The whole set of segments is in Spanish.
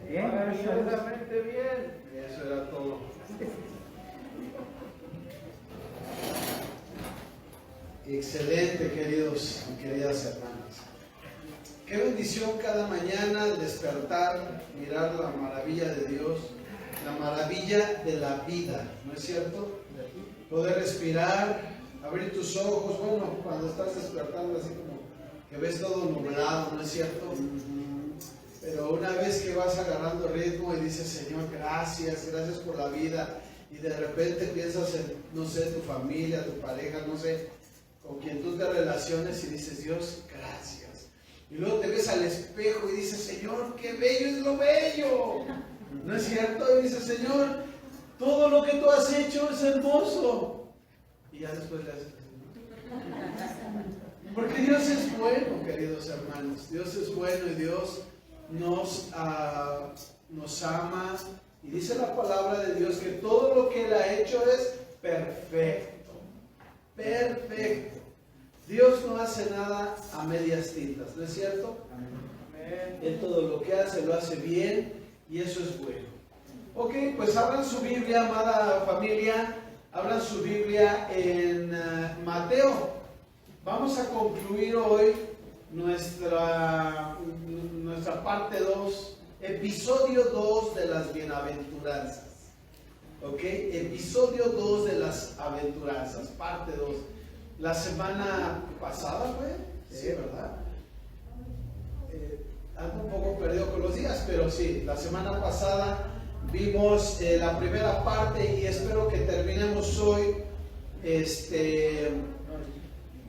Bien, maravillosamente bien. Eso era todo. Excelente, queridos y queridas hermanas. Qué bendición cada mañana al despertar, mirar la maravilla de Dios, la maravilla de la vida, ¿no es cierto? Poder respirar, abrir tus ojos, bueno, cuando estás despertando así como que ves todo nublado, ¿no es cierto? Pero una vez que vas agarrando ritmo y dices, Señor, gracias por la vida, y de repente piensas en, no sé, tu familia, tu pareja, no sé, con quien tú te relaciones y dices, Dios, gracias. Y luego te ves al espejo y dices, Señor, qué bello es lo bello. ¿No es cierto? Y dices, Señor, todo lo que tú has hecho es hermoso. Y ya después le haces así. Porque Dios es bueno, queridos hermanos. Dios es bueno y Dios nos ama. Y dice la palabra de Dios que todo lo que Él ha hecho es perfecto. Perfecto. Dios no hace nada a medias tintas, ¿no es cierto? Él todo lo que hace lo hace bien y eso es bueno. Ok, pues abran su Biblia, amada familia, abran su Biblia en Mateo. Vamos a concluir hoy nuestra parte 2, episodio 2 de las bienaventuranzas. Ok, episodio 2 de las aventuranzas, parte 2. La semana pasada fue, sí, ¿verdad? Ando un poco perdido con los días, pero sí, la semana pasada vimos la primera parte y espero que terminemos hoy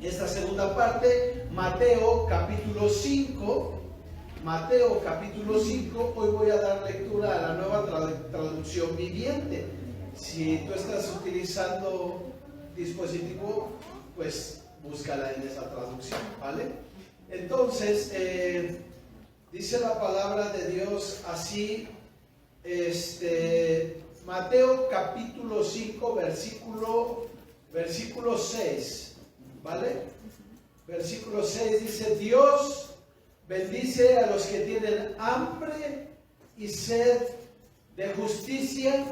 esta segunda parte, Mateo capítulo 5. Mateo capítulo 5, hoy voy a dar lectura a la nueva traducción viviente. Si tú estás utilizando dispositivo, pues búscala en esa traducción, ¿vale? Entonces, dice la palabra de Dios así, Mateo capítulo 5, versículo 6, ¿vale? Versículo 6 dice, Dios bendice a los que tienen hambre y sed de justicia,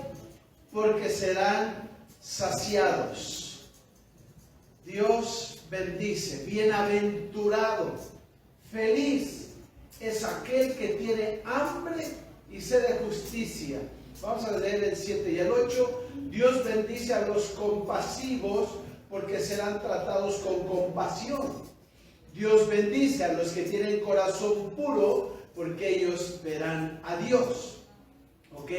porque serán saciados. Dios bendice, bienaventurado, feliz es aquel que tiene hambre y sed de justicia. Vamos a leer el 7 y el 8. Dios bendice a los compasivos, porque serán tratados con compasión. Dios bendice a los que tienen corazón puro, porque ellos verán a Dios. ¿Ok?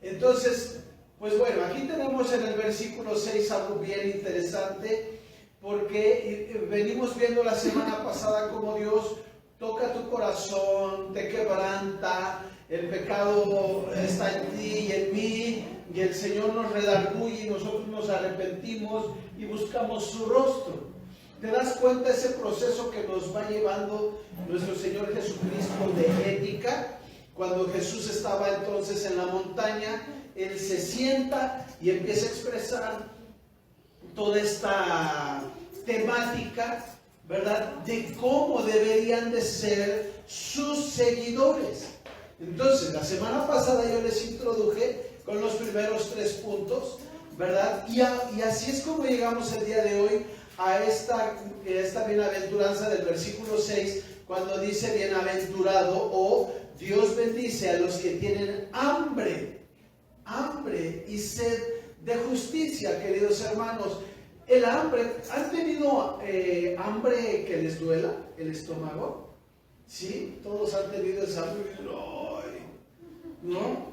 Entonces, pues bueno, aquí tenemos en el versículo 6 algo bien interesante, porque venimos viendo la semana pasada cómo Dios toca tu corazón, te quebranta, el pecado está en ti y en mí, y el Señor nos redarguye y nosotros nos arrepentimos y buscamos su rostro. ¿Te das cuenta ese proceso que nos va llevando nuestro Señor Jesucristo de ética? Cuando Jesús estaba entonces en la montaña, Él se sienta y empieza a expresar toda esta temática, ¿verdad?, de cómo deberían de ser sus seguidores. Entonces, la semana pasada yo les introduje con los primeros 3 puntos, ¿verdad? Y así es como llegamos el día de hoy a esta bienaventuranza del versículo 6, cuando dice bienaventurado o Dios bendice a los que tienen hambre y sed de justicia, queridos hermanos. El hambre, ¿han tenido hambre que les duela el estómago? ¿Sí? Todos han tenido esa hambre. ¡Ay! ¿No?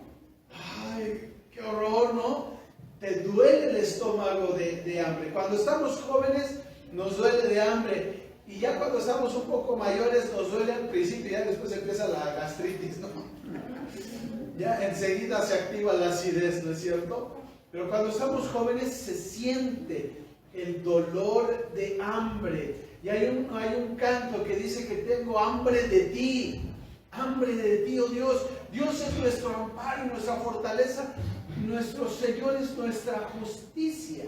¡Ay! ¡Qué horror!, ¿no? Te duele el estómago de hambre. Cuando estamos jóvenes nos duele de hambre, y ya cuando estamos un poco mayores nos duele al principio, ya después empieza la gastritis, ¿no? Ya enseguida se activa la acidez, ¿no es cierto? Pero cuando estamos jóvenes se siente el dolor de hambre. Y hay un canto que dice que tengo hambre de ti, oh Dios. Dios es nuestro amparo y nuestra fortaleza, nuestro Señor es nuestra justicia.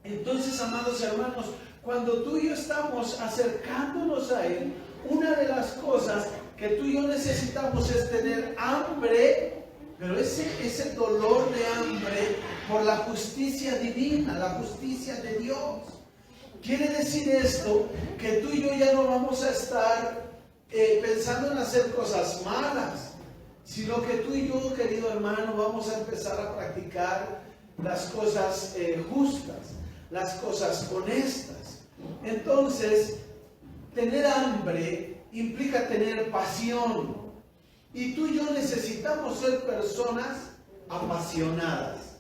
Entonces, amados hermanos, cuando tú y yo estamos acercándonos a Él, una de las cosas que tú y yo necesitamos es tener hambre, pero ese dolor de hambre por la justicia divina, la justicia de Dios. Quiere decir esto, que tú y yo ya no vamos a estar pensando en hacer cosas malas, sino que tú y yo, querido hermano, vamos a empezar a practicar las cosas justas, las cosas honestas. Entonces, tener hambre implica tener pasión. Y tú y yo necesitamos ser personas apasionadas.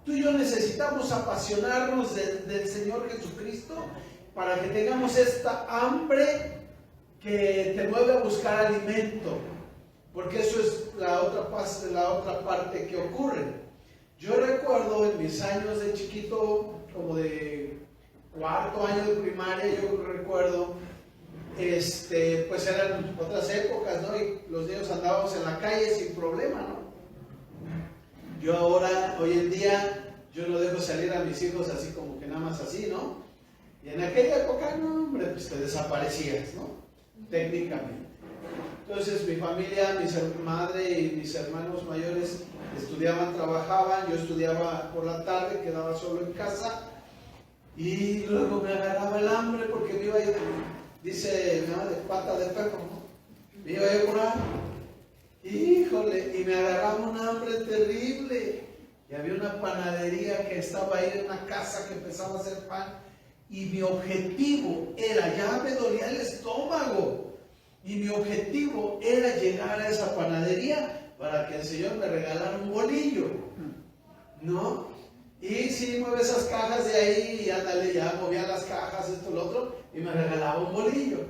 Tú y yo necesitamos apasionarnos del Señor Jesucristo para que tengamos esta hambre que te mueve a buscar alimento. Porque eso es la otra parte que ocurre. Yo recuerdo en mis años de chiquito, como de cuarto año de primaria, yo recuerdo, pues eran otras épocas, ¿no? Y los niños andábamos en la calle sin problema, ¿no? Yo ahora, hoy en día, yo no dejo salir a mis hijos así como que nada más así, ¿no? Y en aquella época, no, hombre, pues te desaparecías, ¿no? Técnicamente. Entonces mi familia, mi madre y mis hermanos mayores estudiaban, trabajaban, yo estudiaba por la tarde, quedaba solo en casa y luego me agarraba el hambre porque me iba yo, dice mi mamá, de pata de perro, ¿no? Me iba yo por ahí, híjole, y me agarraba un hambre terrible. Y había una panadería que estaba ahí en una casa que empezaba a hacer pan y mi objetivo era, ya me dolía el estómago, y mi objetivo era llegar a esa panadería para que el Señor me regalara un bolillo, ¿no? Y sí, mueve esas cajas de ahí y ándale, ya movía las cajas, esto, lo otro, y me regalaba un bolillo.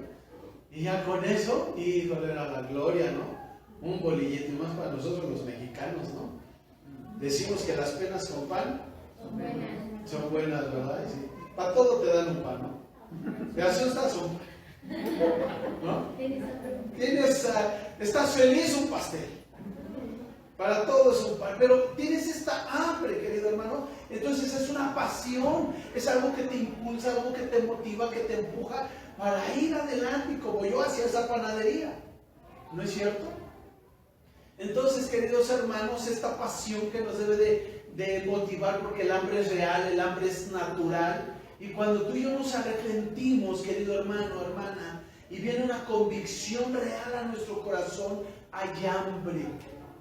Y ya con eso, híjole, era la gloria, ¿no? Un bolillito más para nosotros los mexicanos, ¿no? Decimos que las penas con pan son buenas, ¿verdad? Sí. Para todo te dan un pan, ¿no? Te asustas un pan, ¿no? Estás feliz, un pastel. Para todo es un pan, pero tienes esta hambre, querido hermano. Entonces es una pasión, es algo que te impulsa, algo que te motiva, que te empuja para ir adelante, como yo hacia esa panadería. ¿No es cierto? Entonces, queridos hermanos, esta pasión que nos debe de motivar, porque el hambre es real, el hambre es natural. Y cuando tú y yo nos arrepentimos, querido hermano, hermana, y viene una convicción real a nuestro corazón, hay hambre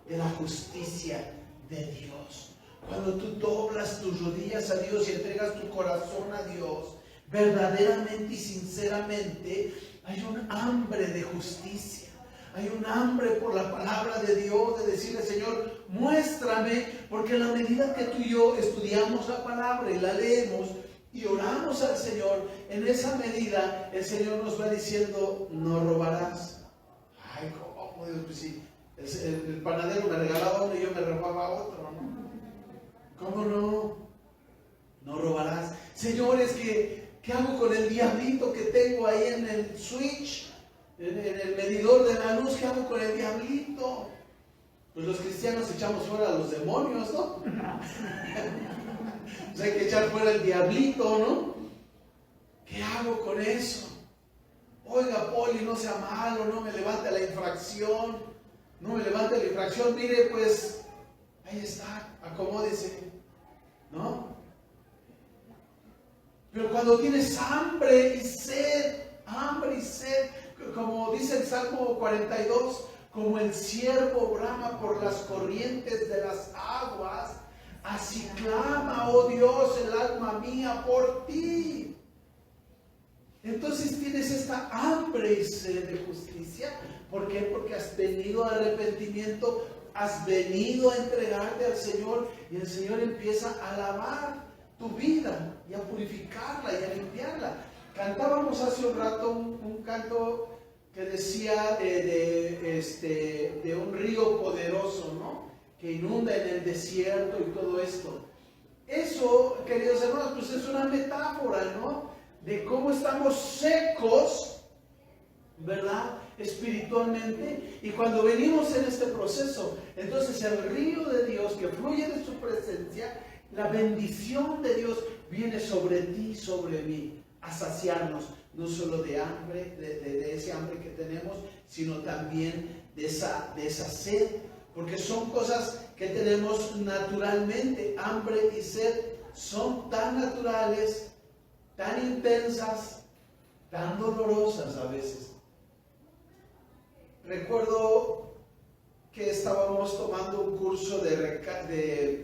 de la justicia de Dios. Cuando tú doblas tus rodillas a Dios y entregas tu corazón a Dios, verdaderamente y sinceramente, hay un hambre de justicia. Hay un hambre por la palabra de Dios, de decirle, Señor, muéstrame, porque en la medida que tú y yo estudiamos la palabra y la leemos y oramos al Señor, en esa medida el Señor nos va diciendo, no robarás. Ay, ¿cómo? Dios, pues sí, el panadero me regalaba uno y yo me robaba otro, ¿no? ¿Cómo no? No robarás. Señores, ¿qué hago con el diablito que tengo ahí en el switch? En el medidor de la luz, ¿qué hago con el diablito? Pues los cristianos echamos fuera a los demonios, ¿no? Pues hay que echar fuera el diablito, ¿no? ¿Qué hago con eso? Oiga, Poli, no sea malo, no me levante la infracción, mire, pues, ahí está, acomódese, ¿no? Pero cuando tienes hambre y sed, como dice el Salmo 42, como el ciervo brama por las corrientes de las aguas, así clama, oh Dios, el alma mía por ti. Entonces tienes esta hambre y sed de justicia. ¿Por qué? Porque has venido a arrepentimiento, has venido a entregarte al Señor y el Señor empieza a lavar tu vida y a purificarla y a limpiarla. Cantábamos hace un rato un canto que decía de un río poderoso, ¿no? Que inunda en el desierto y todo esto. Eso, queridos hermanos, pues es una metáfora, ¿no? De cómo estamos secos, ¿verdad? Espiritualmente. Y cuando venimos en este proceso, entonces el río de Dios que fluye de su presencia, la bendición de Dios viene sobre ti, sobre mí, a saciarnos. no solo de hambre, de ese hambre que tenemos, sino también de esa sed, porque son cosas que tenemos naturalmente. Hambre y sed son tan naturales, tan intensas, tan dolorosas a veces. Recuerdo que estábamos tomando un curso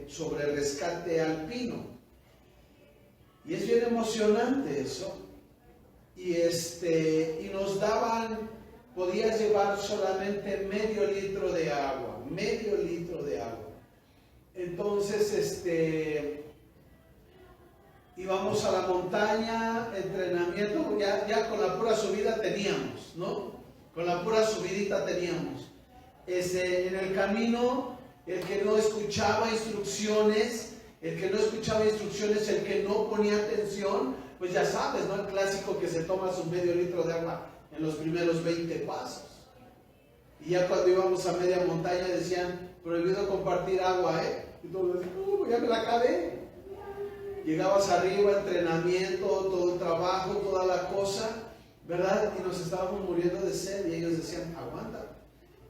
sobre rescate alpino, y es bien emocionante eso. Y nos daban, podías llevar solamente medio litro de agua. Entonces, íbamos a la montaña, entrenamiento, ya con la pura subida teníamos, ¿no? Con la pura subidita teníamos. En el camino, el que no escuchaba instrucciones, el que no ponía atención, pues ya sabes, ¿no? El clásico que se toma su medio litro de agua en los primeros 20 pasos. Y ya cuando íbamos a media montaña decían, prohibido compartir agua, ¿eh? Y todos decían, ya me la acabé. Llegabas arriba, entrenamiento, todo el trabajo, toda la cosa, ¿verdad? Y nos estábamos muriendo de sed y ellos decían, aguanta.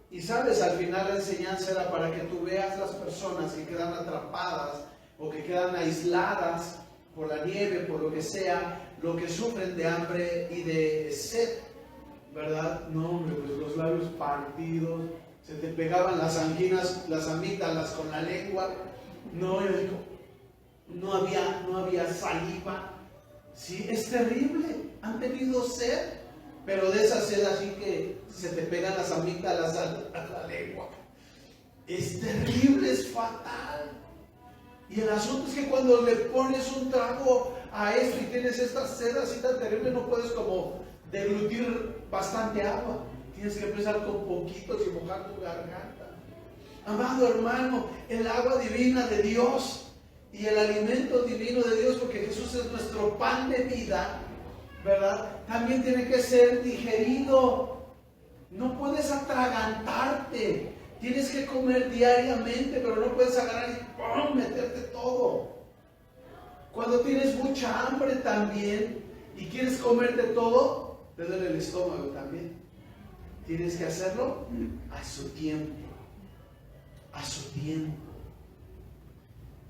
Y sabes, al final la enseñanza era para que tú veas las personas que quedan atrapadas o que quedan aisladas por la nieve, por lo que sea, lo que sufren de hambre y de sed, ¿verdad? No, hombre, pues los labios partidos, se te pegaban las anginas, las amígdalas con la lengua, no había saliva. Sí, es terrible. Han tenido sed, pero de esa sed así que se te pegan las amígdalas a la lengua. Es terrible, es fatal. Y el asunto es que cuando le pones un trago a esto y tienes esta sed así tan terrible, no puedes como deglutir bastante agua. Tienes que empezar con poquitos y mojar tu garganta. Amado hermano, el agua divina de Dios y el alimento divino de Dios, porque Jesús es nuestro pan de vida, ¿verdad? También tiene que ser digerido. No puedes atragantarte. Tienes que comer diariamente, pero no puedes agarrar y ¡pum!, meterte todo. Cuando tienes mucha hambre también y quieres comerte todo, te duele el estómago también. Tienes que hacerlo a su tiempo. A su tiempo.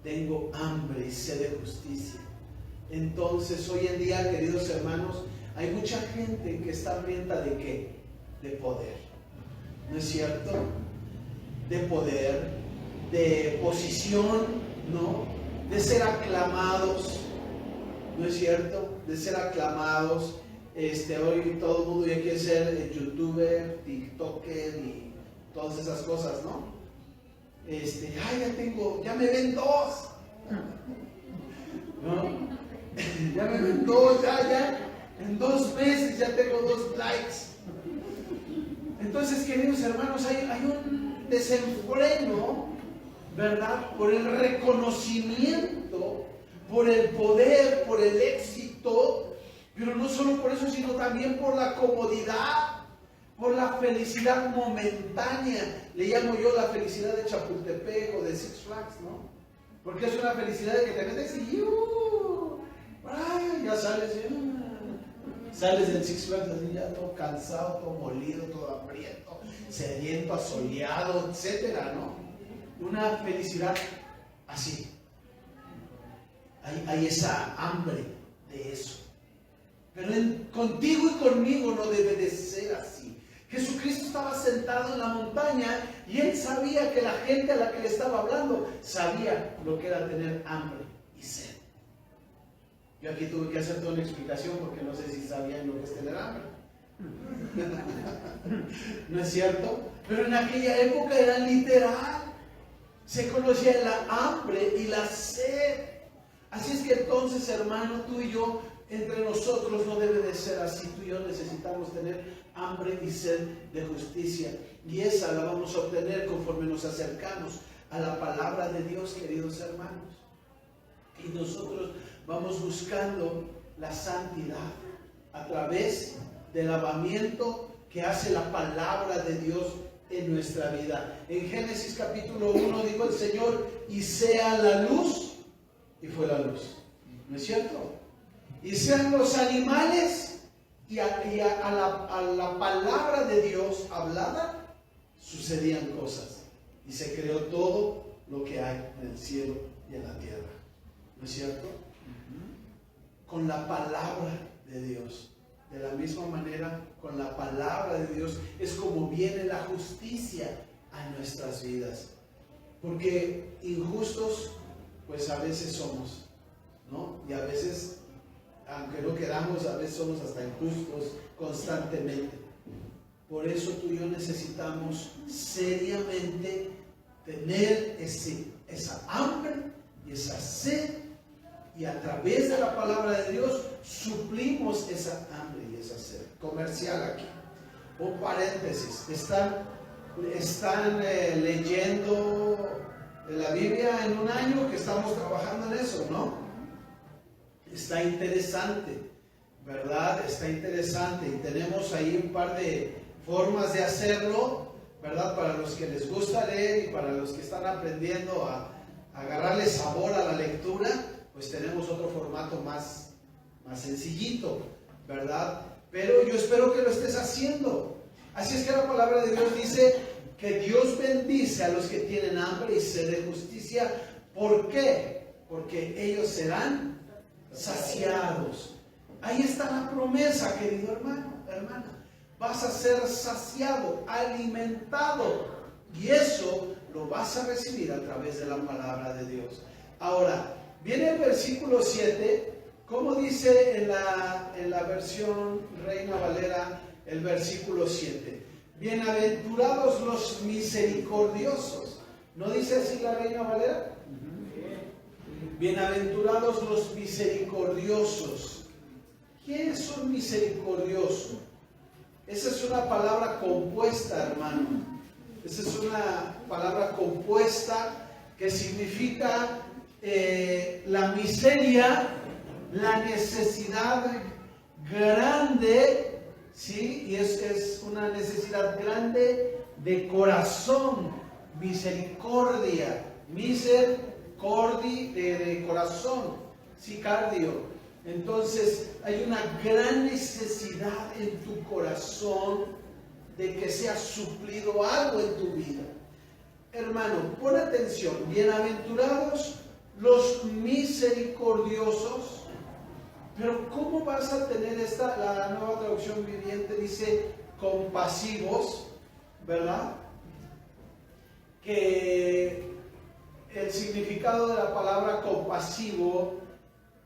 Tengo hambre y sed de justicia. Entonces, hoy en día, queridos hermanos, hay mucha gente que está hambrienta ¿de qué? De poder. ¿No es cierto? De poder, de posición, ¿no? De ser aclamados, ¿no es cierto? De ser aclamados. Hoy todo el mundo ya quiere ser youtuber, tiktoker y todas esas cosas, ¿no? Ya me ven 2, ¿no? Ya me ven 2, ya, en 2 meses ya tengo 2 likes. Entonces, queridos hermanos, hay un desenfreno, ¿verdad? Por el reconocimiento, por el poder, por el éxito, pero no solo por eso, sino también por la comodidad, por la felicidad momentánea. Le llamo yo la felicidad de Chapultepec o de Six Flags, ¿no? Porque es una felicidad de que te metes y ya sales del Six Flags así ya todo cansado, todo molido, todo hambriento, sediento, asoleado, etcétera, ¿no? Una felicidad así. Hay esa hambre de eso. Pero contigo y conmigo no debe de ser así. Jesucristo estaba sentado en la montaña y él sabía que la gente a la que le estaba hablando sabía lo que era tener hambre y sed. Yo aquí tuve que hacer toda una explicación porque no sé si sabían lo que es tener hambre. ¿No es cierto? Pero en aquella época era literal. Se conocía la hambre y la sed. Así es que entonces, hermano, tú y yo, entre nosotros no debe de ser así. Tú y yo necesitamos tener hambre y sed de justicia. Y esa la vamos a obtener conforme nos acercamos a la palabra de Dios, queridos hermanos. Y nosotros vamos buscando la santidad a través del lavamiento que hace la palabra de Dios en nuestra vida. En Génesis capítulo 1 dijo el Señor, y sea la luz, y fue la luz. ¿No es cierto? Y sean los animales, y a la palabra de Dios hablada sucedían cosas. Y se creó todo lo que hay en el cielo y en la tierra. ¿No es cierto? Con la palabra de Dios. De la misma manera, con la palabra de Dios es como viene la justicia a nuestras vidas. Porque injustos, pues a veces somos, ¿no? Y a veces, aunque no queramos, a veces somos hasta injustos constantemente. Por eso tú y yo necesitamos seriamente tener esa hambre y esa sed, y a través de la palabra de Dios suplimos esa hambre y esa sed. Comercial aquí, un paréntesis, están leyendo la Biblia en un año que estamos trabajando en eso, ¿no? Está interesante, ¿verdad? Está interesante, y tenemos ahí un par de formas de hacerlo, ¿verdad? Para los que les gusta leer y para los que están aprendiendo a agarrarle sabor a la lectura, pues tenemos otro formato más sencillito, ¿verdad? Pero yo espero que lo estés haciendo. Así es que la palabra de Dios dice que Dios bendice a los que tienen hambre y sed de justicia. ¿Por qué? Porque ellos serán saciados. Ahí está la promesa, querido hermano, hermana. Vas a ser saciado, alimentado, y eso lo vas a recibir a través de la palabra de Dios. Ahora, viene el versículo 7, como dice en la versión Reina Valera, el versículo 7. Bienaventurados los misericordiosos. ¿No dice así la Reina Valera? Bienaventurados los misericordiosos. ¿Quiénes son misericordiosos? Esa es una palabra compuesta, hermano. Esa es una palabra compuesta que significa la miseria, la necesidad grande, ¿sí? Y es una necesidad grande de corazón, misericordia, de corazón, sí, cardio. Entonces hay una gran necesidad en tu corazón de que sea suplido algo en tu vida. Hermano, pon atención. Bienaventurados los misericordiosos. Pero ¿cómo vas a tener la Nueva Traducción Viviente dice compasivos, ¿verdad? Que el significado de la palabra compasivo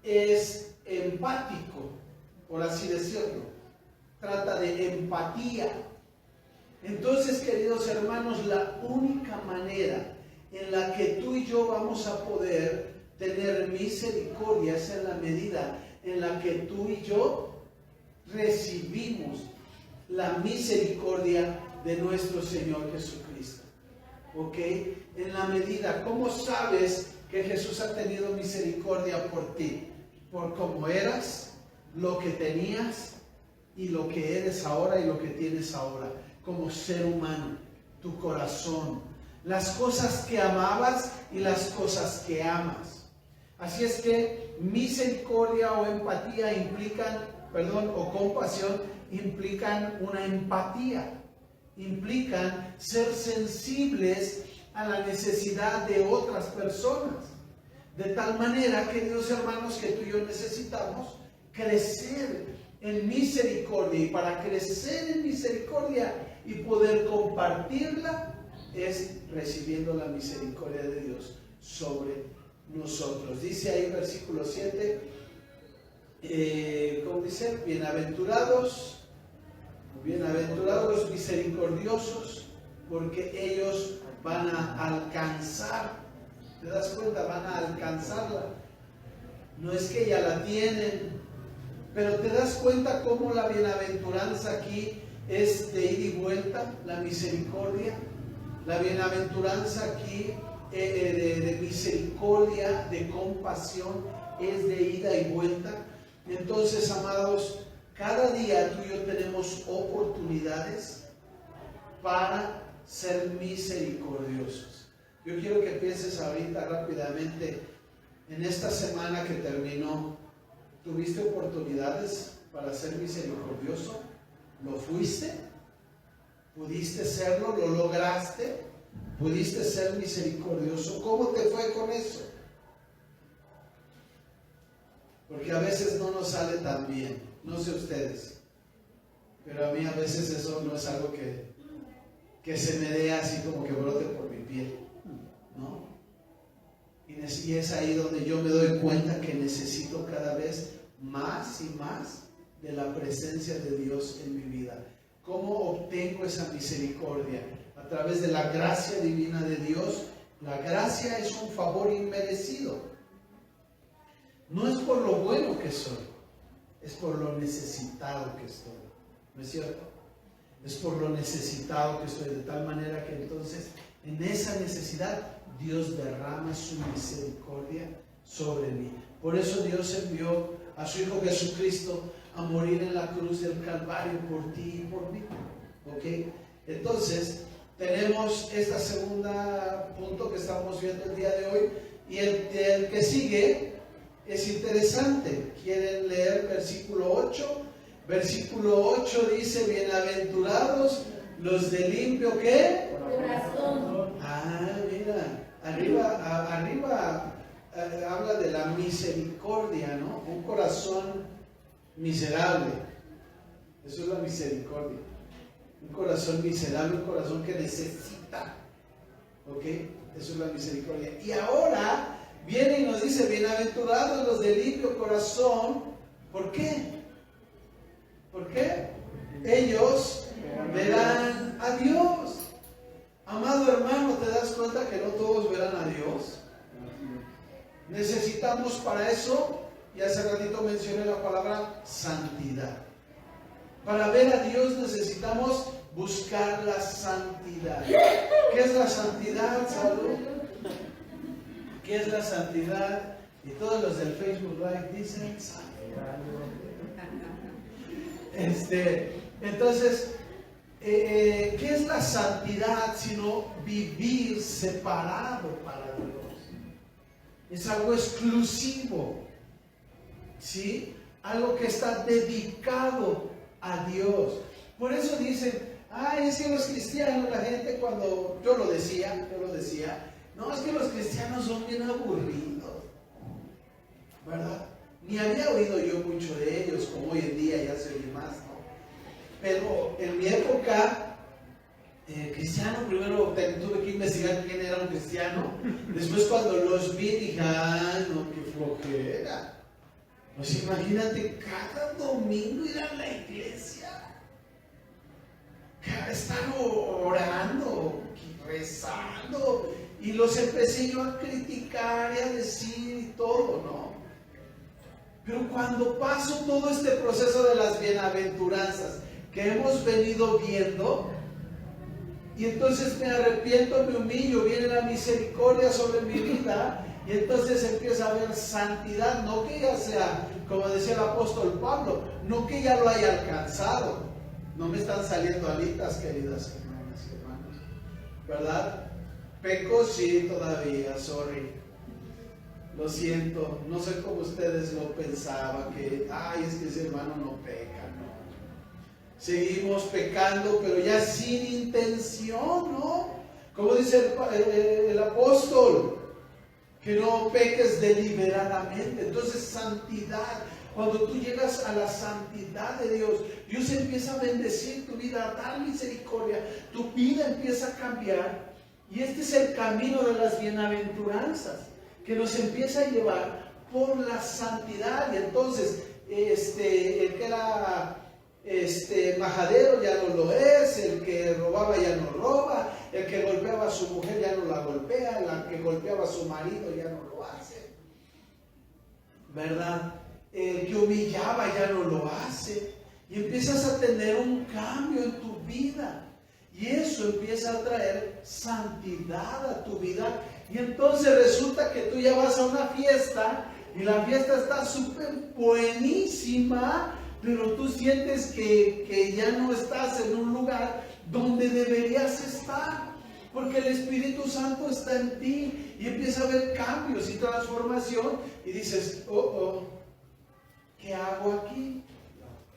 es empático, por así decirlo. Trata de empatía. Entonces, queridos hermanos, la única manera en la que tú y yo vamos a poder tener misericordia es en la medida en la que tú y yo recibimos la misericordia de nuestro Señor Jesucristo. ¿Ok? En la medida, ¿cómo sabes que Jesús ha tenido misericordia por ti? Por cómo eras, lo que tenías y lo que eres ahora y lo que tienes ahora. Como ser humano, tu corazón, las cosas que amabas y las cosas que amas. Así es que misericordia o empatía o compasión implican una empatía, implican ser sensibles a la necesidad de otras personas. De tal manera, queridos hermanos, que tú y yo necesitamos crecer en misericordia, y para crecer en misericordia y poder compartirla es recibiendo la misericordia de Dios sobre nosotros. Dice ahí versículo 7, ¿cómo dice? Bienaventurados los misericordiosos, porque ellos van a alcanzar. ¿Te das cuenta? Van a alcanzarla. No es que ya la tienen, pero te das cuenta cómo la bienaventuranza aquí es de ida y vuelta, la misericordia. La bienaventuranza aquí de misericordia, de compasión, es de ida y vuelta. Entonces, amados, cada día tú y yo tenemos oportunidades para ser misericordiosos. Yo quiero que pienses ahorita rápidamente, en esta semana que terminó, ¿tuviste oportunidades para ser misericordioso? ¿Lo fuiste? ¿Pudiste serlo? ¿Lo lograste? ¿Pudiste ser misericordioso? ¿Cómo te fue con eso? Porque a veces no nos sale tan bien, no sé ustedes, pero a mí a veces eso no es algo que se me dé así como que brote por mi piel, ¿no? Y es ahí donde yo me doy cuenta que necesito cada vez más y más de la presencia de Dios en mi vida. ¿Cómo obtengo esa misericordia? A través de la gracia divina de Dios. La gracia es un favor inmerecido. No es por lo bueno que soy, es por lo necesitado que estoy. ¿No es cierto? Es por lo necesitado que estoy, de tal manera que entonces en esa necesidad Dios derrama su misericordia sobre mí. Por eso Dios envió a su Hijo Jesucristo a morir en la cruz del Calvario por ti y por mí. ¿Ok? Entonces, tenemos este segundo punto que estamos viendo el día de hoy, y el que sigue es interesante. ¿Quieren leer versículo 8? Versículo 8 dice: bienaventurados los de limpio, ¿qué? Corazón. Ah, mira, arriba habla de la misericordia, ¿no? Un corazón miserable. Eso es la misericordia. Un corazón miserable, un corazón que necesita. ¿Ok? Eso es la misericordia. Y ahora viene y nos dice: bienaventurados los de limpio corazón. ¿Por qué? ¿Por qué? Ellos verán a Dios. Amado hermano, ¿te das cuenta que no todos verán a Dios? Necesitamos para eso, y hace ratito mencioné la palabra santidad. Para ver a Dios necesitamos buscar la santidad. ¿Qué es la santidad, Salud? ¿Qué es la santidad? Y todos los del Facebook Live dicen santidad. Entonces, ¿qué es la santidad sino vivir separado para Dios? Es algo exclusivo, ¿sí? Algo que está dedicado a Dios. Por eso dicen: ay, es que los cristianos, la gente, cuando yo lo decía, no, es que los cristianos son bien aburridos, ¿verdad? Ni había oído yo mucho de ellos, como hoy en día ya se oye más, ¿no? Pero en mi época, cristiano, primero tuve que investigar quién era un cristiano. Después, cuando los vi, dije: ay, no, qué flojera. Pues imagínate, cada domingo ir a la iglesia, estar orando, rezando, y los empecé yo a criticar y a decir y todo, ¿no? Pero cuando paso todo este proceso de las bienaventuranzas que hemos venido viendo, y entonces me arrepiento, me humillo, viene la misericordia sobre mi vida, y entonces empieza a haber santidad. No que ya sea, como decía el apóstol Pablo, no que ya lo haya alcanzado. No me están saliendo alitas, queridas hermanas y hermanos, ¿verdad? Peco sí todavía, sorry. Lo siento, no sé cómo ustedes lo pensaban, que, ay, es que ese hermano no peca, no. Seguimos pecando, pero ya sin intención, ¿no? Como dice el apóstol, que no peques deliberadamente. Entonces, santidad. Cuando tú llegas a la santidad de Dios, Dios empieza a bendecir tu vida, a dar misericordia, tu vida empieza a cambiar. Y este es el camino de las bienaventuranzas, que nos empieza a llevar por la santidad. Y entonces, el que era majadero ya no lo es, el que robaba ya no roba, el que golpeaba a su mujer ya no la golpea, el que golpeaba a su marido ya no lo hace, ¿verdad? El que humillaba ya no lo hace, y empiezas a tener un cambio en tu vida, y eso empieza a traer santidad a tu vida. Y entonces resulta que tú ya vas a una fiesta, y la fiesta está súper buenísima, pero tú sientes que ya no estás en un lugar donde deberías estar, porque el Espíritu Santo está en ti, y empieza a haber cambios y transformación, y dices: ¿qué hago aquí?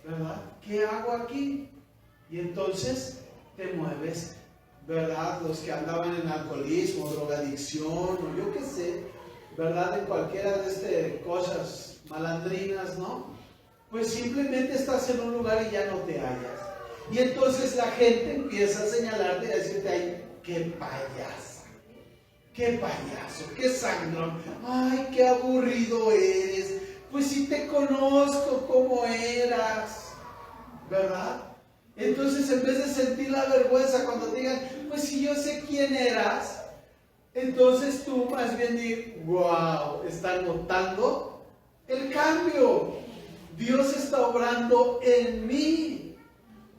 ¿verdad? ¿Qué hago aquí? Y entonces te mueves, ¿verdad? Los que andaban en alcoholismo, drogadicción, o yo qué sé, ¿verdad? En cualquiera de estas cosas malandrinas, ¿no? Pues simplemente estás en un lugar y ya no te hallas. Y entonces la gente empieza a señalarte y a decirte, ay, qué payasa, qué payaso, qué sangrón, ay, qué aburrido eres. Pues si te conozco como eras, ¿verdad? Entonces en vez de sentir la vergüenza cuando te digan, pues si yo sé quién eras, entonces tú más bien di, wow, estás notando el cambio. Dios está obrando en mí,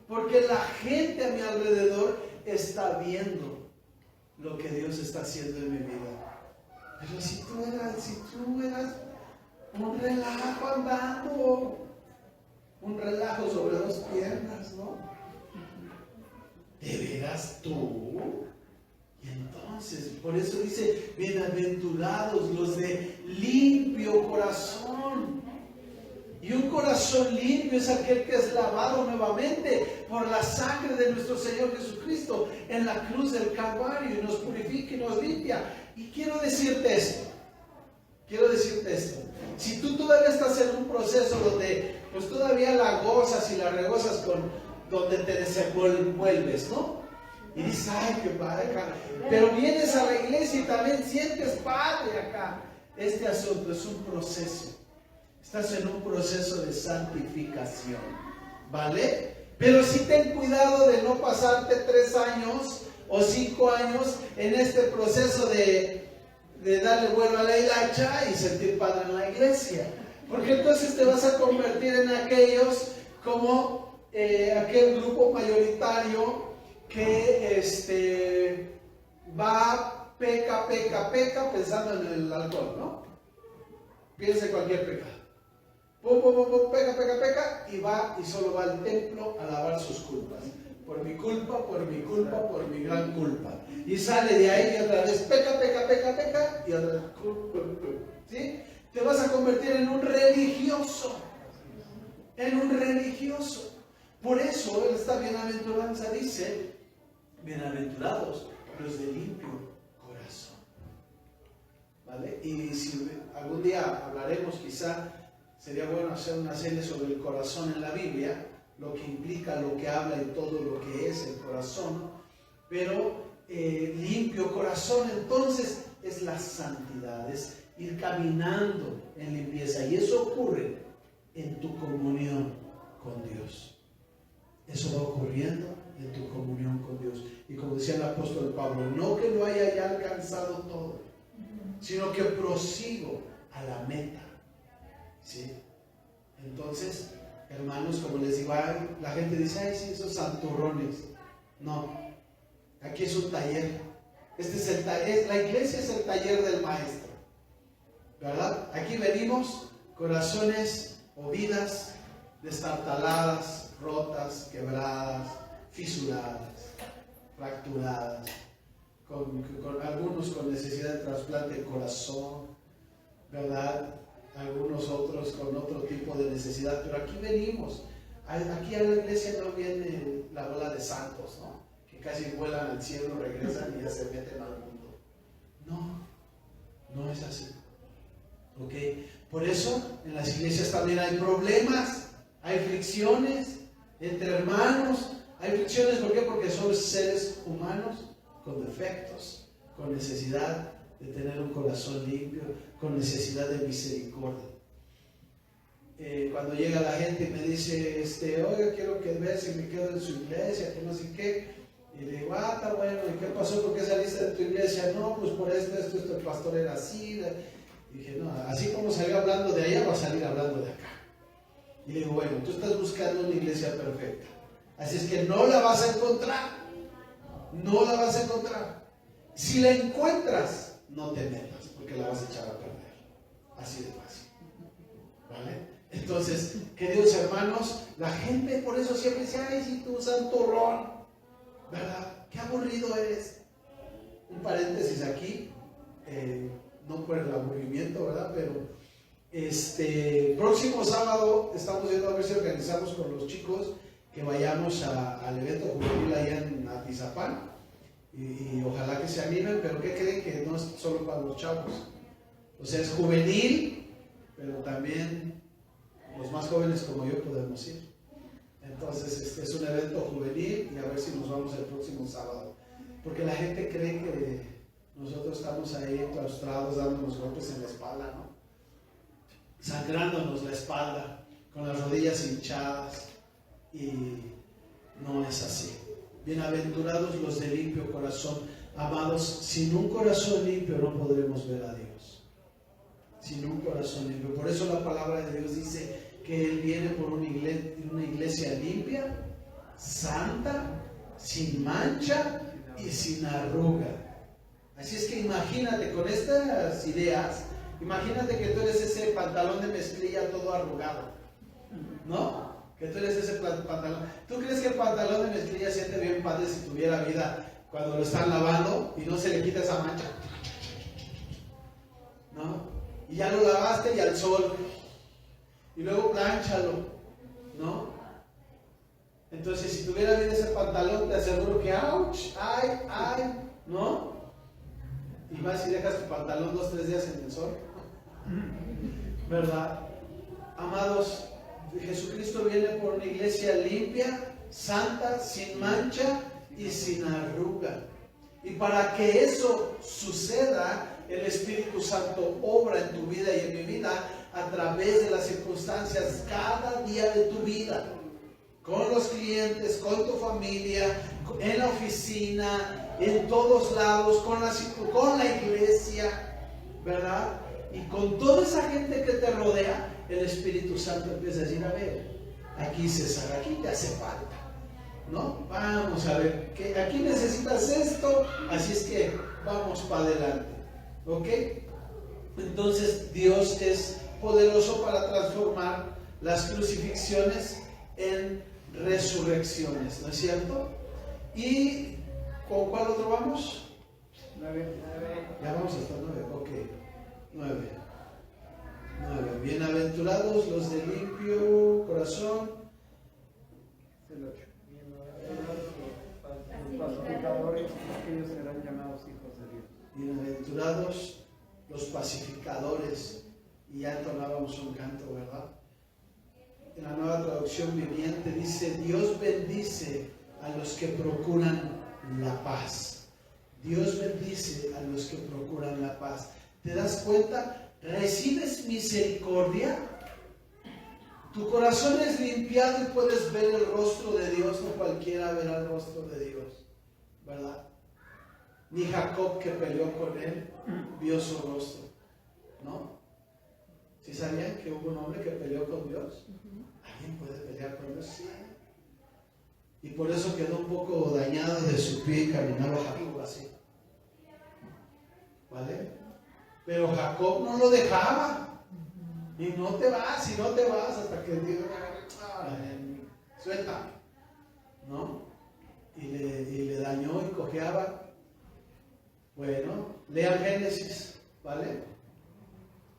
porque la gente a mi alrededor está viendo lo que Dios está haciendo en mi vida. Pero si tú eras un relajo andando, un relajo sobre dos piernas, ¿no? ¿De veras tú? Y entonces, por eso dice, bienaventurados los de limpio corazón. Y un corazón limpio es aquel que es lavado nuevamente por la sangre de nuestro Señor Jesucristo en la cruz del Calvario, y nos purifica y nos limpia. Y quiero decirte esto. Si tú todavía estás en un proceso donde pues todavía la gozas y la regozas con donde te desenvuelves, ¿no? Y dices, ay, qué padre acá. Pero vienes a la iglesia y también sientes padre acá. Este asunto es un proceso. Estás en un proceso de santificación, ¿vale? Pero sí ten cuidado de no pasarte 3 años o 5 años en este proceso de darle vuelo a la hilacha y sentir padre en la iglesia. Porque entonces te vas a convertir en aquellos como aquel grupo mayoritario que va, peca pensando en el alcohol, ¿no? Piensa en cualquier pecado. Peca, y va y solo va al templo a lavar sus culpas. Por mi culpa, por mi gran culpa. Y sale de ahí y otra vez peca, y otra vez culpa. ¿Sí? Te vas a convertir en un religioso. Por eso esta bienaventuranza dice, bienaventurados los de limpio corazón. ¿Vale? Y si algún día hablaremos, quizá sería bueno hacer una serie sobre el corazón en la Biblia, lo que implica, lo que habla y todo lo que es el corazón. Pero limpio corazón entonces es la santidad, es ir caminando en limpieza, y eso ocurre en tu comunión con Dios. Eso va ocurriendo en tu comunión con Dios. Y como decía el apóstol Pablo, no que lo haya ya alcanzado todo, sino que prosigo a la meta. ¿Sí? Entonces, hermanos, como les digo, la gente dice, ay, sí, esos santurrones. No, aquí es un taller. Este es el taller, la iglesia es el taller del maestro, ¿verdad? Aquí venimos corazones o vidas destartaladas, rotas, quebradas, fisuradas, fracturadas, con algunos con necesidad de trasplante de corazón, ¿verdad? Algunos otros con otro tipo de necesidad, pero aquí venimos. Aquí a la iglesia no viene la bola de santos, ¿no? Que casi vuelan al cielo, regresan y ya se meten al mundo. No es así. ¿Ok? Por eso en las iglesias también hay problemas, hay fricciones entre hermanos, hay fricciones, ¿por qué? Porque somos seres humanos con defectos, con necesidad de tener un corazón limpio, con necesidad de misericordia. Cuando llega la gente y me dice, oiga, quiero que veas si me quedo en su iglesia, que no sé qué, y le digo, está bueno, ¿y qué pasó? ¿Por qué saliste de tu iglesia? No, pues por esto, el pastor era así. Y dije, no, así como salió hablando de allá, va a salir hablando de acá. Y le digo, bueno, tú estás buscando una iglesia perfecta, así es que no la vas a encontrar. Si la encuentras, no te metas, porque la vas a echar a perder. Así de fácil. ¿Vale? Entonces, queridos hermanos, la gente por eso siempre dice, ay, si tú santurrón, ¿verdad? Qué aburrido eres. Un paréntesis aquí, no por el aburrimiento, ¿verdad? Pero Próximo sábado estamos viendo a ver si organizamos con los chicos que vayamos al evento juvenil allá en Atizapán y ojalá que se animen, pero ¿qué creen? Que no es solo para los chavos, o sea, es juvenil, pero también los más jóvenes como yo podemos ir. Entonces es un evento juvenil y a ver si nos vamos el próximo sábado, porque la gente cree que nosotros estamos ahí enclaustrados dándonos golpes en la espalda, ¿no? Sangrándonos la espalda, con las rodillas hinchadas, y no es así. Bienaventurados los de limpio corazón. Amados, sin un corazón limpio no podremos ver a Dios. Sin un corazón limpio. Por eso la palabra de Dios dice que Él viene por una iglesia limpia, santa, sin mancha y sin arruga. Así es que imagínate, con estas ideas, imagínate que tú eres ese pantalón de mezclilla todo arrugado, ¿no? Que tú eres ese pantalón. ¿Tú crees que el pantalón de mezclilla siente bien padre si tuviera vida cuando lo están lavando y no se le quita esa mancha? ¿No? Y ya lo lavaste y al sol. Y luego plánchalo, ¿no? Entonces, si tuviera vida ese pantalón, te aseguro que ¡ouch! ¡Ay! ¿No? Y vas y dejas tu pantalón 2 o 3 días en el sol, ¿verdad? Amados, Jesucristo viene por una iglesia limpia, santa, sin mancha y sin arruga. Y para que eso suceda, el Espíritu Santo obra en tu vida y en mi vida a través de las circunstancias cada día de tu vida, con los clientes, con tu familia, en la oficina, en todos lados, con la iglesia, ¿verdad? Y con toda esa gente que te rodea, el Espíritu Santo empieza a decir, a ver, aquí César, aquí te hace falta, ¿no? Vamos a ver, que aquí necesitas esto, así es que vamos para adelante, ¿ok? Entonces Dios es poderoso para transformar las crucifixiones en resurrecciones, ¿no es cierto? ¿Y con cuál otro vamos? 9. Ya vamos hasta 9, ok. 9. Bienaventurados los de limpio corazón. El 8. Los pacificadores, ellos serán llamados hijos de Dios. Bienaventurados los pacificadores. Y ya entonábamos un canto, ¿verdad? En la Nueva Traducción Viviente dice: Dios bendice a los que procuran la paz. Dios bendice a los que procuran la paz. ¿Te das cuenta? ¿Recibes misericordia? Tu corazón es limpiado y puedes ver el rostro de Dios. No cualquiera verá el rostro de Dios, ¿verdad? Ni Jacob, que peleó con él, vio su rostro, ¿no? ¿Sí sabían que hubo un hombre que peleó con Dios? ¿Alguien puede pelear con Dios? Sí. Y por eso quedó un poco dañado de su pie y caminaba Jacob así, ¿vale? Pero Jacob no lo dejaba. Y no te vas, hasta que Dios suelta, ¿no? Y le dañó y cojeaba. Bueno, lean Génesis, ¿vale?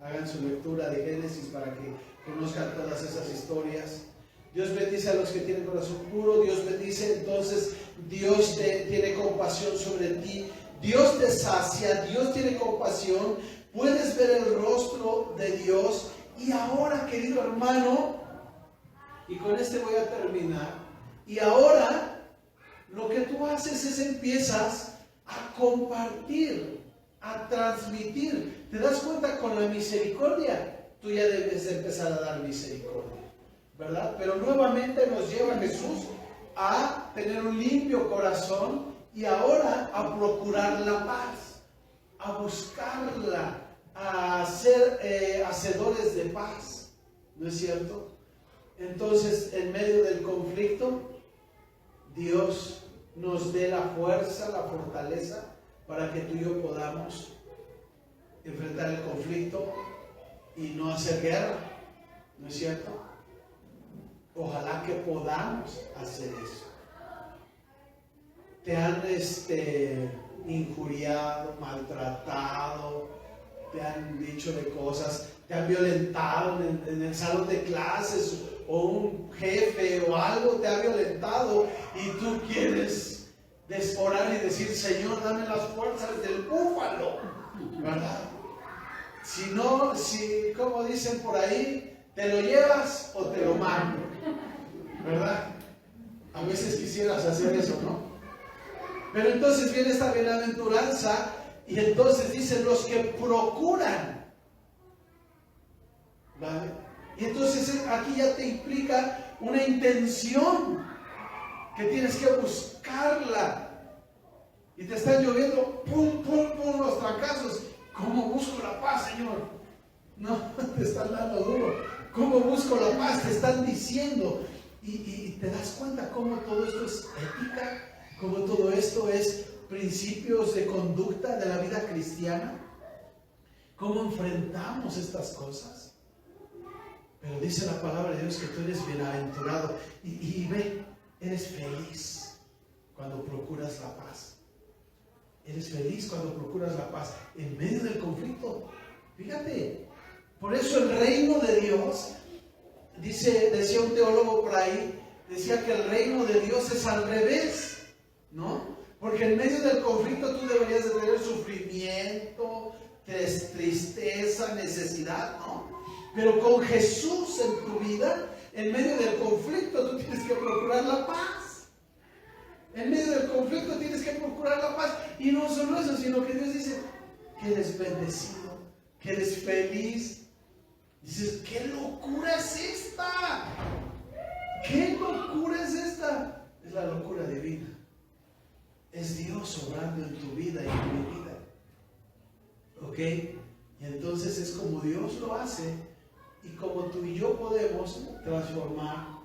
Hagan su lectura de Génesis para que conozcan todas esas historias. Dios bendice a los que tienen corazón puro. Dios bendice, entonces Dios tiene compasión sobre ti. Dios te sacia, Dios tiene compasión. Puedes ver el rostro de Dios. Y ahora, querido hermano, y con este voy a terminar, y ahora lo que tú haces es empiezas a compartir, a transmitir. ¿Te das cuenta? Con la misericordia, tú ya debes de empezar a dar misericordia, ¿verdad? Pero nuevamente nos lleva Jesús a tener un limpio corazón y ahora a procurar la paz, a buscarla, a ser hacedores de paz, ¿no es cierto? Entonces, en medio del conflicto, Dios nos dé la fuerza, la fortaleza para que tú y yo podamos enfrentar el conflicto y no hacer guerra, ¿no es cierto? Ojalá que podamos hacer eso. Te han injuriado, maltratado, te han dicho de cosas, te han violentado en el salón de clases, o un jefe o algo te ha violentado y tú quieres orar y decir, Señor, dame las fuerzas del búfalo, ¿verdad? Si no, como dicen por ahí, te lo llevas o te lo mando, ¿verdad? A veces quisieras hacer eso, ¿no? Pero entonces viene esta bienaventuranza y entonces dicen los que procuran, ¿vale? Y entonces aquí ya te implica una intención que tienes que buscarla. Y te están lloviendo, pum, pum, pum, los fracasos. ¿Cómo busco la paz, Señor? No, te están dando duro. ¿Cómo busco la paz? Te están diciendo. Y te das cuenta cómo todo esto es ética, cómo todo esto es principios de conducta de la vida cristiana. ¿Cómo enfrentamos estas cosas? Pero dice la palabra de Dios que tú eres bienaventurado. Y ve, eres feliz cuando procuras la paz. Eres feliz cuando procuras la paz en medio del conflicto. Fíjate, por eso el reino de Dios, decía un teólogo por ahí, decía que el reino de Dios es al revés, ¿no? Porque en medio del conflicto tú deberías de tener sufrimiento, tristeza, necesidad, ¿no? Pero con Jesús en tu vida, en medio del conflicto tú tienes que procurar la paz. En medio del conflicto tienes que procurar la paz. Y no solo eso, sino que Dios dice que eres bendecido, que eres feliz. Dices, ¿qué locura es esta? ¿Qué locura es esta? Es la locura divina. Es Dios obrando en tu vida y en mi vida. ¿Ok? Y entonces es como Dios lo hace y como tú y yo podemos transformar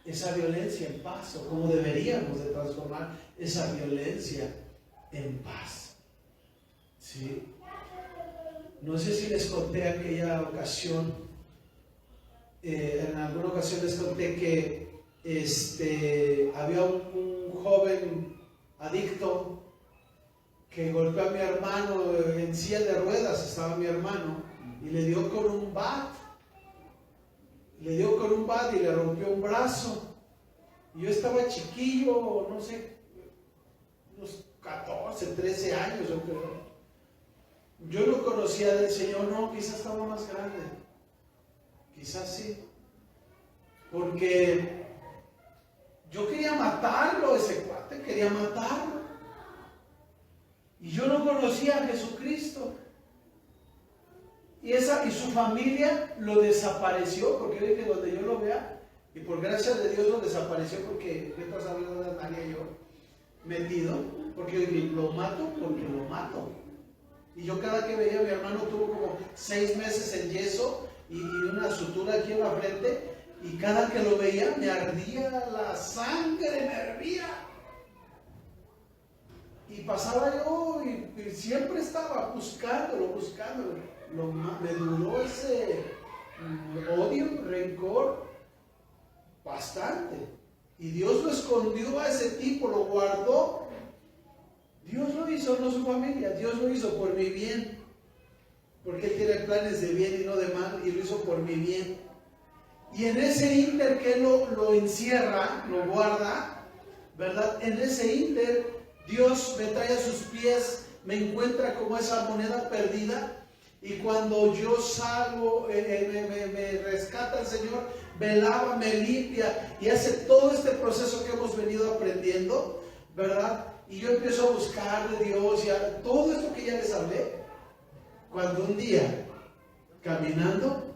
esa violencia en paz, o como deberíamos de transformar esa violencia en paz. ¿Sí? No sé si les conté aquella ocasión, en alguna ocasión les conté que había un joven adicto que golpeó a mi hermano en silla de ruedas, estaba mi hermano, y le dio con un bat. Le dio con un bat y le rompió un brazo. Y yo estaba chiquillo, no sé, unos 14, 13 años, yo creo. Yo no conocía del Señor, no, quizás estaba más grande. Quizás sí. Porque yo quería matarlo, ese cuate, quería matarlo. Y yo no conocía a Jesucristo. Y su familia lo desapareció, porque dije que donde yo lo vea, y por gracia de Dios lo desapareció, porque yo no sabía dónde estaría yo metido, porque lo mato, porque lo mato. Y yo cada que veía a mi hermano tuvo como 6 meses en yeso y una sutura aquí en la frente, y cada que lo veía me ardía la sangre, me hervía. Y pasaba yo y siempre estaba buscándolo. Me duró ese odio, rencor, bastante. Y Dios lo escondió a ese tipo, lo guardó. Dios lo hizo, no su familia. Dios lo hizo por mi bien. Porque Él tiene planes de bien y no de mal, y lo hizo por mi bien. Y en ese ínter que Él lo encierra, lo guarda, ¿verdad? En ese ínter, Dios me trae a sus pies, me encuentra como esa moneda perdida. Y cuando yo salgo, me rescata el Señor, me lava, me limpia y hace todo este proceso que hemos venido aprendiendo, ¿verdad? Y yo empiezo a buscar de Dios y a todo esto que ya les hablé. Cuando un día, caminando,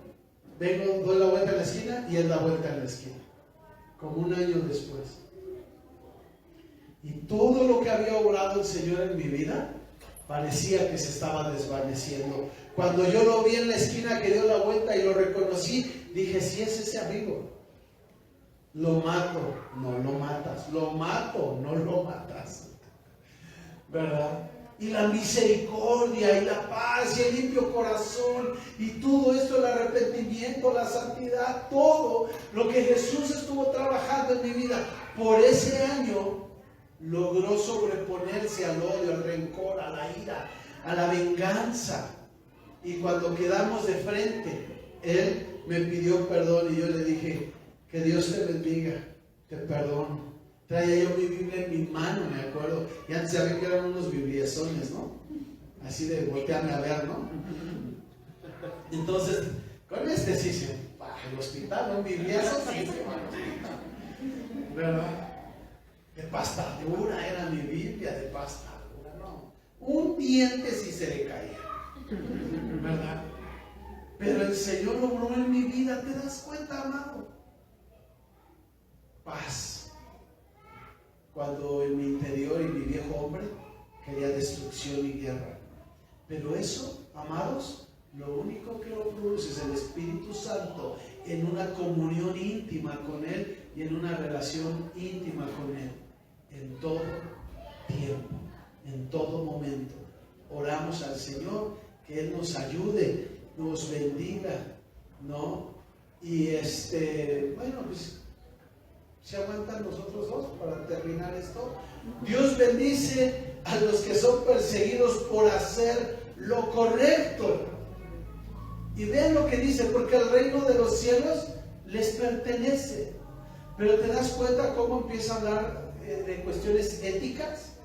doy la vuelta en la esquina y Él da vuelta en la esquina, como un año después. Y todo lo que había obrado el Señor en mi vida parecía que se estaba desvaneciendo. Cuando yo lo vi en la esquina que dio la vuelta y lo reconocí, dije, sí es ese amigo. Lo mato, no lo matas. Lo mato, no lo matas. ¿Verdad? Y la misericordia y la paz y el limpio corazón y todo esto, el arrepentimiento, la santidad, todo lo que Jesús estuvo trabajando en mi vida por ese año, logró sobreponerse al odio, al rencor, a la ira, a la venganza. Y cuando quedamos de frente, él me pidió perdón y yo le dije, que Dios te bendiga, te perdono. Traía yo mi Biblia en mi mano, me acuerdo. Y antes ya vi que eran unos bibliezones, ¿no? Así de voltearme a ver, ¿no? Entonces, con este sí se el hospital, un bibliezo, sí, ¿verdad? De pasta dura era mi Biblia, de pasta dura, no. Un diente sí se le caía, ¿verdad? Pero el Señor logró en mi vida, ¿te das cuenta, amado? Paz. Cuando en mi interior y mi viejo hombre quería destrucción y guerra. Pero eso, amados, lo único que lo produce es el Espíritu Santo en una comunión íntima con Él y en una relación íntima con Él. En todo tiempo, en todo momento. Oramos al Señor que Él nos ayude, nos bendiga, ¿no? Y bueno, pues ¿se aguantan nosotros dos para terminar esto? Dios bendice a los que son perseguidos por hacer lo correcto. Y vean lo que dice, porque el reino de los cielos les pertenece. Pero te das cuenta cómo empieza a hablar de cuestiones éticas,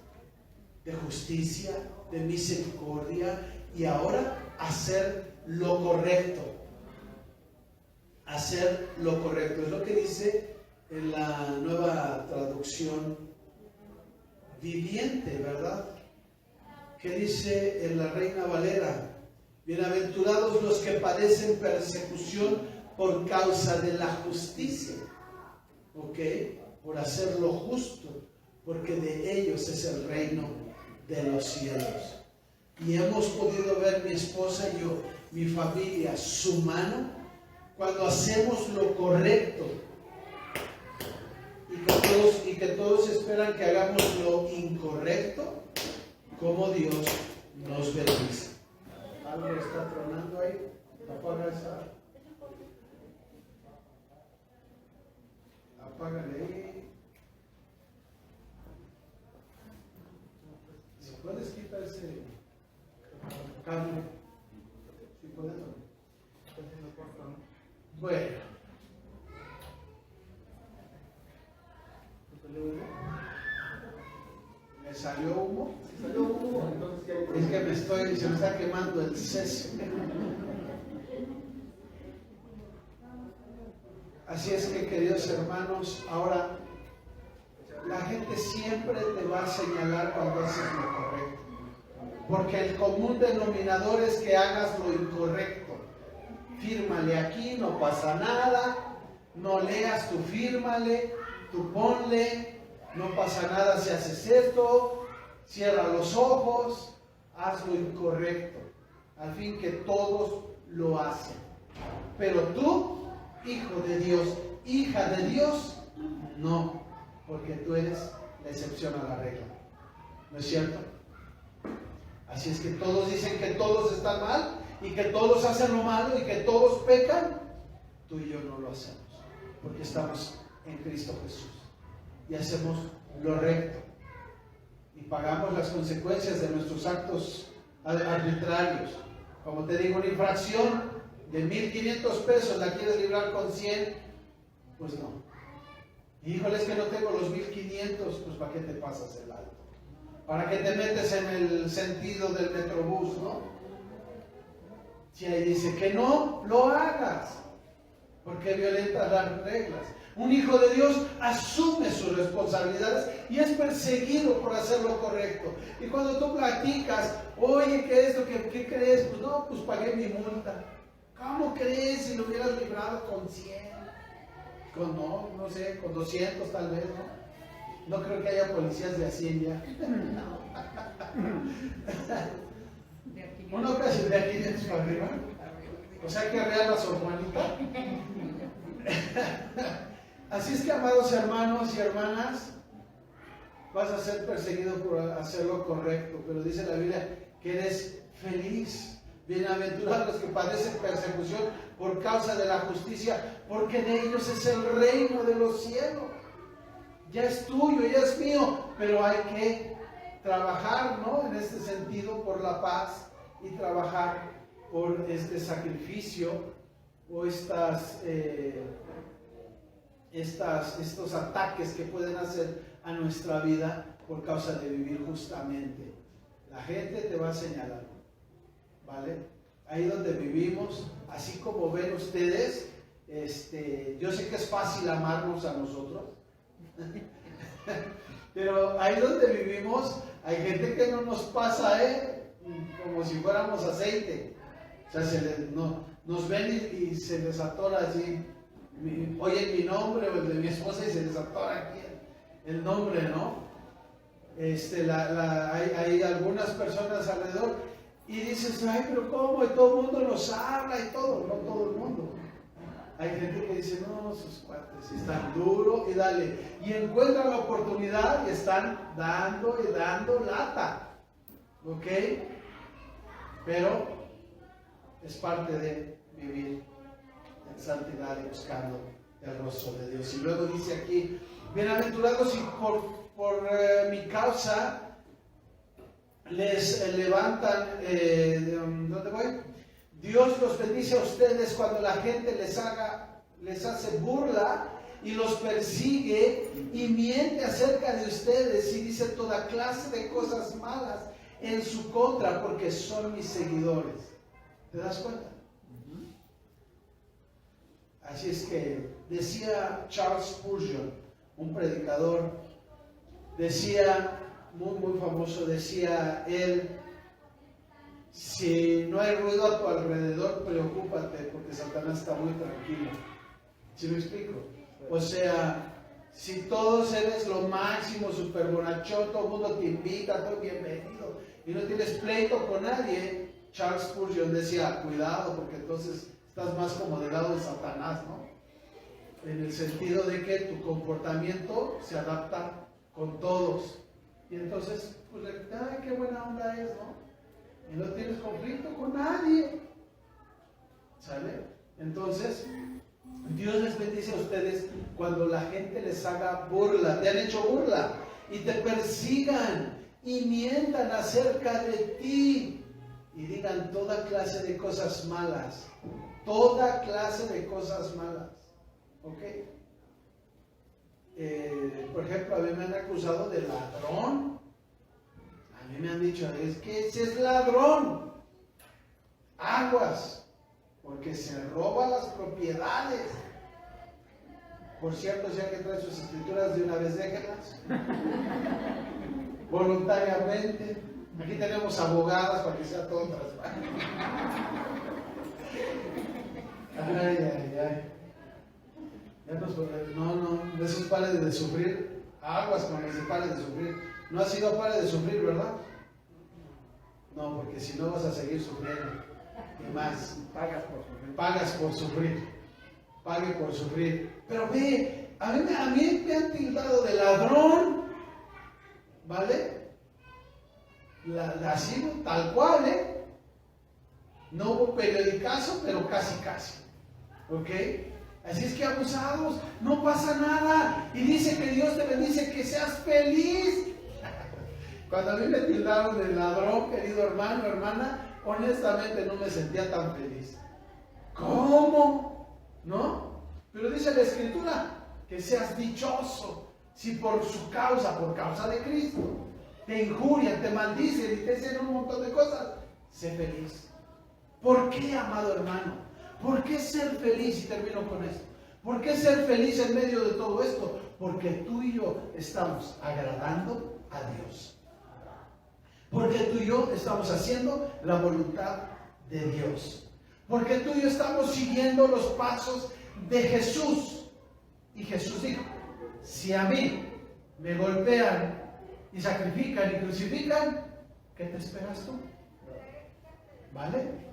de justicia, de misericordia, y ahora hacer lo correcto. Hacer lo correcto. Es lo que dice en la Nueva Traducción Viviente, ¿verdad? ¿Qué dice en la Reina Valera? Bienaventurados los que padecen persecución por causa de la justicia, ¿ok? Por hacer lo justo, porque de ellos es el reino de los cielos. Y hemos podido ver, mi esposa y yo, mi familia, su mano, cuando hacemos lo correcto, y que todos esperan que hagamos lo incorrecto, como Dios nos bendice. Algo está tronando ahí. Apaga esa. Apágale ahí. Si puedes quitar ese cable. Si puedes. Bueno. ¿Me salió humo? Es que se me está quemando el seso. Así es que, queridos hermanos, ahora la gente siempre te va a señalar cuando haces lo correcto, porque el común denominador es que hagas lo incorrecto. Fírmale aquí, no pasa nada. No leas, tú fírmale, tú ponle. No pasa nada si haces esto, cierra los ojos, haz lo incorrecto, al fin que todos lo hacen. Pero tú, hijo de Dios, hija de Dios, no, porque tú eres la excepción a la regla. ¿No es cierto? Así es que todos dicen que todos están mal y que todos hacen lo malo y que todos pecan. Tú y yo no lo hacemos, porque estamos en Cristo Jesús. Y hacemos lo recto y pagamos las consecuencias de nuestros actos arbitrarios. Como te digo, una infracción de 1,500 pesos la quieres librar con 100, pues no. Híjole, es que no tengo los 1,500, pues ¿para qué te pasas el alto? ¿Para qué te metes en el sentido del metrobús, no? Si ahí dice que no lo hagas, porque violentas las reglas. Un hijo de Dios asume sus responsabilidades y es perseguido por hacer lo correcto. Y cuando tú platicas, oye, ¿qué es lo que crees? Pues no, pues pagué mi multa. ¿Cómo crees si lo hubieras librado con 100? No sé, con 200 tal vez, ¿no? No creo que haya policías de 100 ya. Una ocasión de 500 para arriba. O sea que real a Sor Juanita. Así es que, amados hermanos y hermanas, vas a ser perseguido por hacer lo correcto, pero dice la Biblia que eres feliz. Bienaventurados los que padecen persecución por causa de la justicia, porque de ellos es el reino de los cielos. Ya es tuyo, ya es mío, pero hay que trabajar, ¿no? En este sentido, por la paz y trabajar por este sacrificio o estos ataques que pueden hacer a nuestra vida por causa de vivir justamente. La gente te va a señalar, ¿vale? Ahí donde vivimos, así como ven ustedes, yo sé que es fácil amarnos a nosotros, pero ahí donde vivimos hay gente que no nos pasa, como si fuéramos aceite. O sea, nos ven y se les atora así, oyen mi nombre o el de mi esposa y se les atora aquí el nombre, ¿no? Hay algunas personas alrededor y dices, ay, pero ¿cómo? Y todo el mundo nos habla y todo, no todo el mundo. Hay gente que dice, no, sus cuates están duro y dale. Y encuentran la oportunidad y están dando y dando lata. ¿Ok? Pero es parte de vivir en santidad y buscando el rostro de Dios. Y luego dice aquí, bienaventurados si por mi causa les levantan, ¿dónde voy? Dios los bendice a ustedes cuando la gente les hace burla y los persigue y miente acerca de ustedes y dice toda clase de cosas malas en su contra porque son mis seguidores. ¿Te das cuenta? Así es que decía Charles Spurgeon, un predicador, decía, muy famoso, decía él, si no hay ruido a tu alrededor, preocúpate porque Satanás está muy tranquilo. ¿Sí me explico? O sea, si todos eres lo máximo, súper bonachón, todo el mundo te invita, todo bienvenido, y no tienes pleito con nadie, Charles Spurgeon decía, cuidado, porque entonces estás más como del lado de Satanás, ¿no? En el sentido de que tu comportamiento se adapta con todos. Y entonces, pues, ay, qué buena onda es, ¿no? Y no tienes conflicto con nadie. ¿Sale? Entonces, Dios les bendice a ustedes cuando la gente les haga burla. Te han hecho burla y te persigan y mientan acerca de ti y digan toda clase de cosas malas. Toda clase de cosas malas. ¿Ok? Por ejemplo, a mí me han acusado de ladrón. A mí me han dicho, es que ese es ladrón. Aguas, porque se roba las propiedades. Por cierto, si alguien trae sus escrituras, de una vez déjenlas. Voluntariamente. Aquí tenemos abogadas para que sea todo transparente. Ay. No, esos pares de sufrir, aguas con ese pares de sufrir. No has sido pares de sufrir, ¿verdad? No, porque si no vas a seguir sufriendo. Y más. Pagas por sufrir. Pagas por sufrir. Pague por sufrir. Pero ve, a mí me han tildado de ladrón. ¿Vale? Así, tal cual, No hubo periodicazo, pero casi. ¿Ok? Así es que abusados, no pasa nada. Y dice que Dios te bendice, que seas feliz. Cuando a mí me tildaron de ladrón, querido hermano, hermana, honestamente no me sentía tan feliz. ¿Cómo? ¿No? Pero dice la Escritura, que seas dichoso. Si por su causa, por causa de Cristo, te injurian, te maldicen y te dicen un montón de cosas, sé feliz. ¿Por qué, amado hermano? ¿Por qué ser feliz? Y termino con esto. ¿Por qué ser feliz en medio de todo esto? Porque tú y yo estamos agradando a Dios. Porque tú y yo estamos haciendo la voluntad de Dios. Porque tú y yo estamos siguiendo los pasos de Jesús. Y Jesús dijo, si a mí me golpean y sacrifican y crucifican, ¿qué te esperas tú? ¿Vale?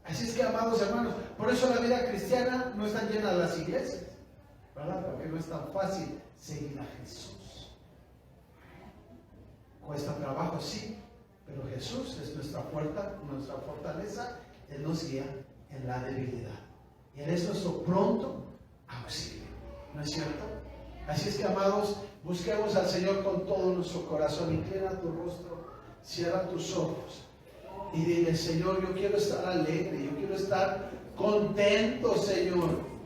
Así es que, amados hermanos, por eso la vida cristiana no está llena de las iglesias, ¿verdad? Porque no es tan fácil seguir a Jesús. Cuesta trabajo, sí, pero Jesús es nuestra fortaleza, Él nos guía en la debilidad. Y Él es nuestro pronto auxilio, ¿no es cierto? Así es que, amados, busquemos al Señor con todo nuestro corazón. Inclina tu rostro, cierra tus ojos. Y dile, Señor, yo quiero estar alegre, yo quiero estar contento, Señor.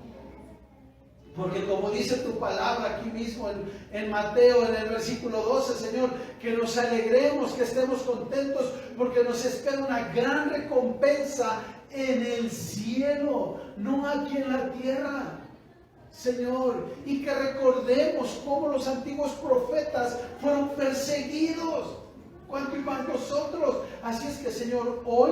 Porque como dice tu palabra aquí mismo en Mateo, en el versículo 12, Señor, que nos alegremos, que estemos contentos, porque nos espera una gran recompensa en el cielo, no aquí en la tierra, Señor. Y que recordemos cómo los antiguos profetas fueron perseguidos, cuánto y más nosotros. Así es que, Señor, hoy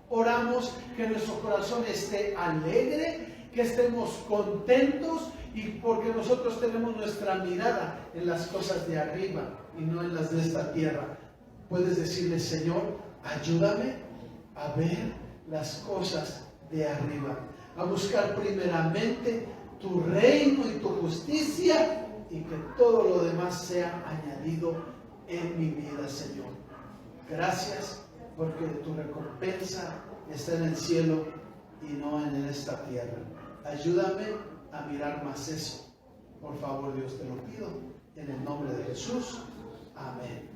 oramos que nuestro corazón esté alegre, que estemos contentos, y porque nosotros tenemos nuestra mirada en las cosas de arriba y no en las de esta tierra. Puedes decirle, Señor, ayúdame a ver las cosas de arriba, a buscar primeramente tu reino y tu justicia, y que todo lo demás sea añadido en mi vida, Señor. Gracias, porque tu recompensa está en el cielo y no en esta tierra. Ayúdame a mirar más eso. Por favor, Dios, te lo pido en el nombre de Jesús. Amén.